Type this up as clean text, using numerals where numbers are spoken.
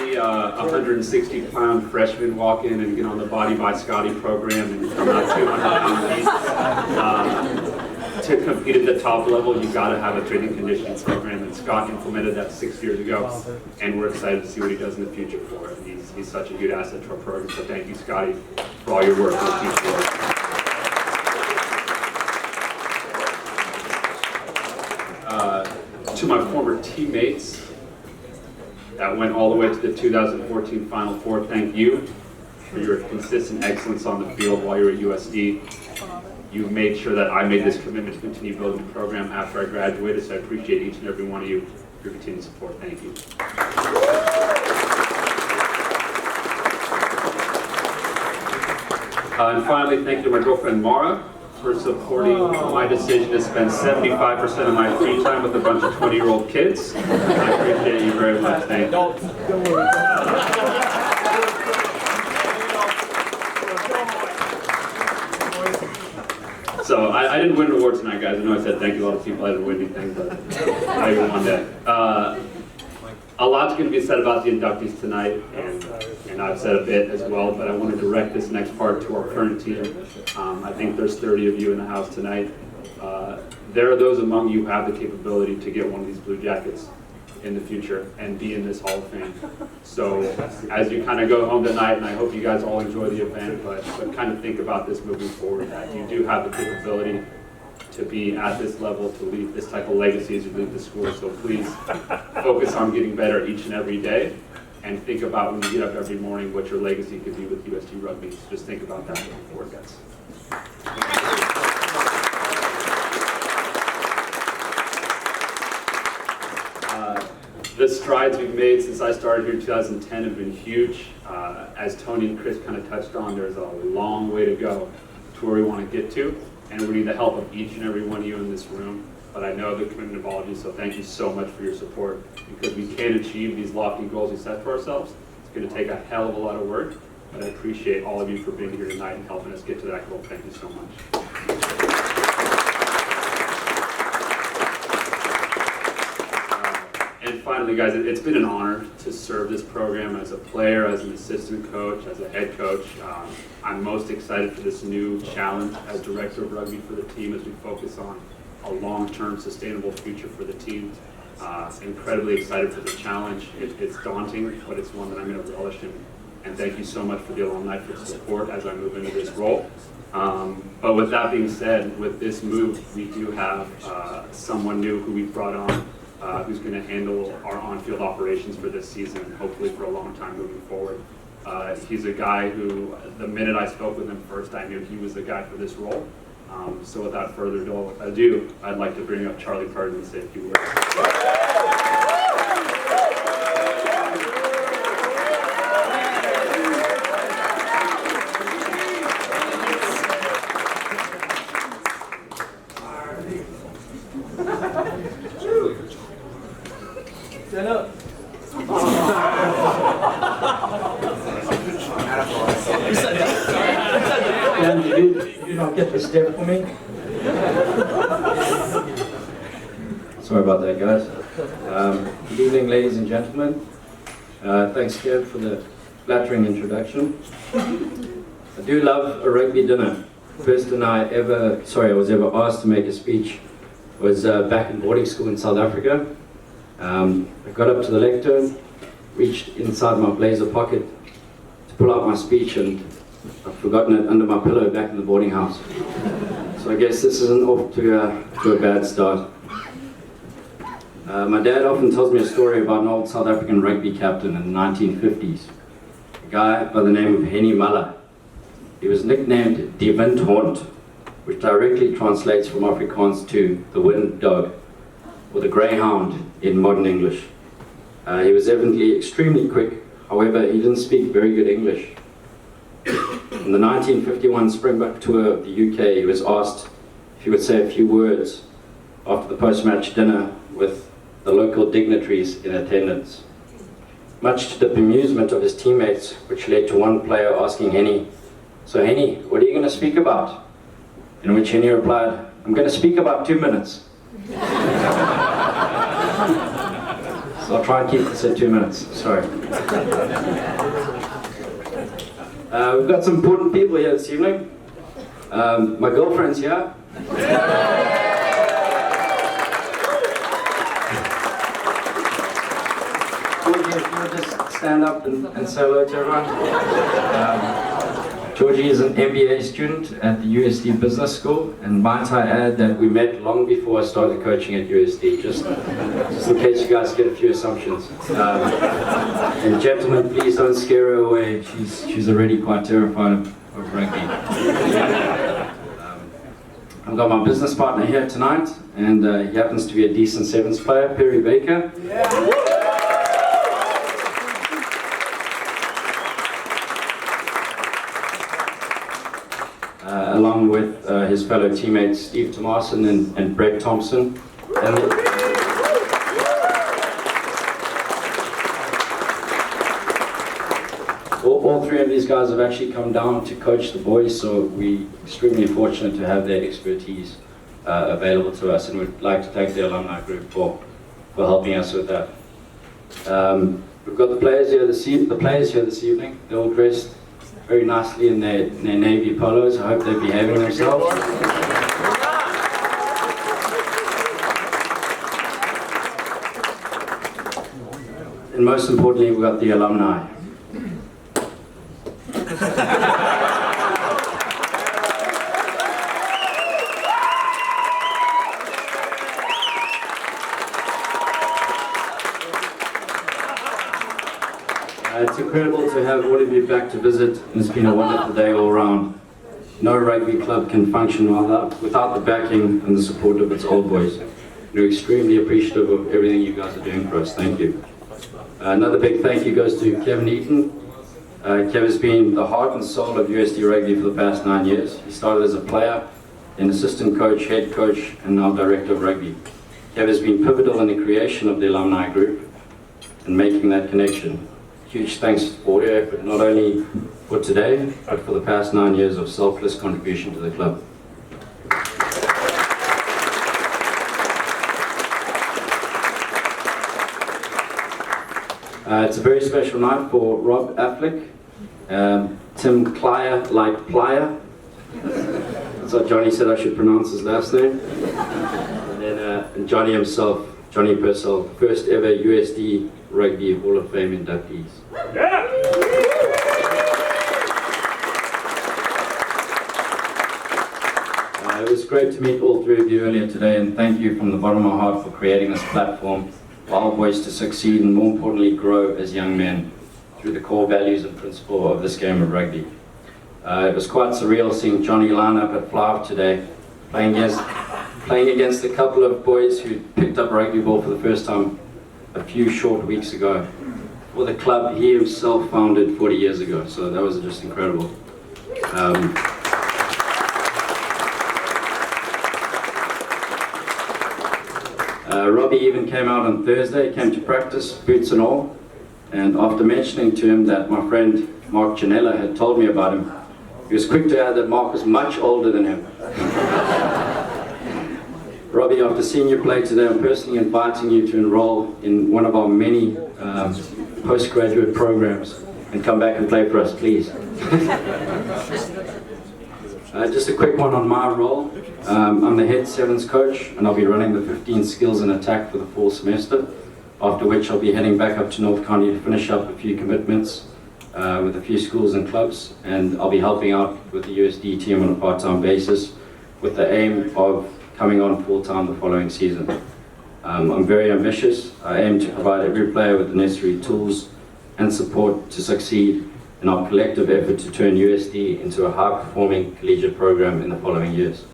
any 160-pound freshman walk in and get on the Body by Scotty program and come out 200 pounds to compete at the top level, you got to have a strength and conditioning program, and Scott implemented that 6 years ago, and we're excited to see what he does in the future for it. He's such a good asset to our program, so thank you, Scotty, for all your work in the future. To my former teammates that went all the way to the 2014 Final Four, thank you for your consistent excellence on the field while you were at USD. You made sure that I made this commitment to continue building the program after I graduated, so I appreciate each and every one of you for your continued support. Thank you. And finally, thank you to my girlfriend Mara for supporting my decision to spend 75% of my free time with a bunch of 20-year-old kids. I appreciate you very much. Thank you. So I didn't win an award tonight, guys. I know I said thank you to a lot of people. I didn't win anything, but maybe one day. A lot's going to be said about the inductees tonight, and I've said a bit as well, but I want to direct this next part to our current team. I think there's 30 of you in the house tonight. There are those among you who have the capability to get one of these Blue Jackets in the future and be in this Hall of Fame. So as you kind of go home tonight, and I hope you guys all enjoy the event, but kind of think about this moving forward, that you do have the capability to be at this level, to leave this type of legacy as you leave the school. So please focus on getting better each and every day, and think about when you get up every morning what your legacy could be with USD Rugby. So just think about that moving forward, guys. The strides we've made since I started here in 2010 have been huge. As Tony and Chris kind of touched on, there's a long way to go to where we want to get to, and we need the help of each and every one of you in this room. But I know the commitment of all of you, so thank you so much for your support, because we can't achieve these lofty goals we set for ourselves. It's going to take a hell of a lot of work, but I appreciate all of you for being here tonight and helping us get to that goal. Thank you so much. And finally, guys, it's been an honor to serve this program as a player, as an assistant coach, as a head coach. I'm most excited for this new challenge as director of rugby for the team as we focus on a long-term sustainable future for the team. Incredibly excited for the challenge. It's daunting, but it's one that I'm going to relish in. And thank you so much for the alumni for the support as I move into this role. But with that being said, with this move, we do have someone new who we've brought on, who's going to handle our on-field operations for this season and hopefully for a long time moving forward. He's a guy who, the minute I spoke with him first, I knew he was the guy for this role. So without further ado, I'd like to bring up Charlie Purdon and say a few words. Stand up. Dan, did you not get the step for me? Sorry about that, guys. Good evening, ladies and gentlemen. Thanks, Kev, for the flattering introduction. I do love a rugby dinner. First time I was ever asked to make a speech was back in boarding school in South Africa. I got up to the lectern, reached inside my blazer pocket to pull out my speech, and I've forgotten it under my pillow back in the boarding house. So I guess this isn't off to a bad start. My dad often tells me a story about an old South African rugby captain in the 1950s, a guy by the name of Henny Muller. He was nicknamed Die Windhond, which directly translates from Afrikaans to the wind dog, or the greyhound in modern English. He was evidently extremely quick, however he didn't speak very good English. In the 1951 Springbok tour of the UK, he was asked if he would say a few words after the post-match dinner with the local dignitaries in attendance. Much to the bemusement of his teammates, which led to one player asking Henny, "So Henny, what are you going to speak about?" In which Henny replied, "I'm going to speak about 2 minutes." So I'll try and keep this at 2 minutes. Sorry. We've got some important people here this evening. My girlfriend's here. Georgie, if you would just stand up and say hello to everyone. Georgie is an MBA student at the USD Business School, and might I add that we met long before I started coaching at USD, just in case you guys get a few assumptions. And gentlemen, please don't scare her away. She's already quite terrified of rugby. I've got my business partner here tonight, and he happens to be a decent sevens player, Perry Baker. Along with his fellow teammates Steve Tomasin and Brett Thompson. All three of these guys have actually come down to coach the boys, so we're extremely fortunate to have their expertise available to us, and we'd like to thank the alumni group for helping us with that. We've got the players here this evening. They're all dressed very nicely in their navy polos. I hope they're behaving themselves. And most importantly, we've got the alumni. It's incredible to have all of you back to visit, and it's been a wonderful day all around. No rugby club can function without the backing and the support of its old boys. We're extremely appreciative of everything you guys are doing for us. Thank you. Another big thank you goes to Kevin Eaton. Kev has been the heart and soul of USD Rugby for the past 9 years. He started as a player, then assistant coach, head coach, and now director of rugby. Kev has been pivotal in the creation of the alumni group and making that connection. Huge thanks for your effort, not only for today, but for the past 9 years of selfless contribution to the club. It's a very special night for Rob Affleck, Tim Clier, like Plier. That's what Johnny said I should pronounce his last name. And then Johnny himself, Johnny Purcell, first ever USD Rugby Hall of Fame inductees. Yeah. It was great to meet all three of you earlier today, and thank you from the bottom of my heart for creating this platform for our boys to succeed and, more importantly, grow as young men through the core values and principle of this game of rugby. It was quite surreal seeing Johnny line up at Fly today, playing against a couple of boys who picked up rugby ball for the first time a few short weeks ago for the club he himself founded 40 years ago. So that was just incredible. Robbie even came out on Thursday, came to practice, boots and all, and after mentioning to him that my friend Mark Janella had told me about him, he was quick to add that Mark was much older than him. Robbie, after seeing you play today, I'm personally inviting you to enroll in one of our many postgraduate programs and come back and play for us, please. Just a quick one on my role. I'm the head sevens coach, and I'll be running the 15 skills and attack for the fall semester, after which I'll be heading back up to North County to finish up a few commitments with a few schools and clubs, and I'll be helping out with the USD team on a part-time basis with the aim of coming on full-time the following season. I'm very ambitious. I aim to provide every player with the necessary tools and support to succeed in our collective effort to turn USD into a high-performing collegiate program in the following years.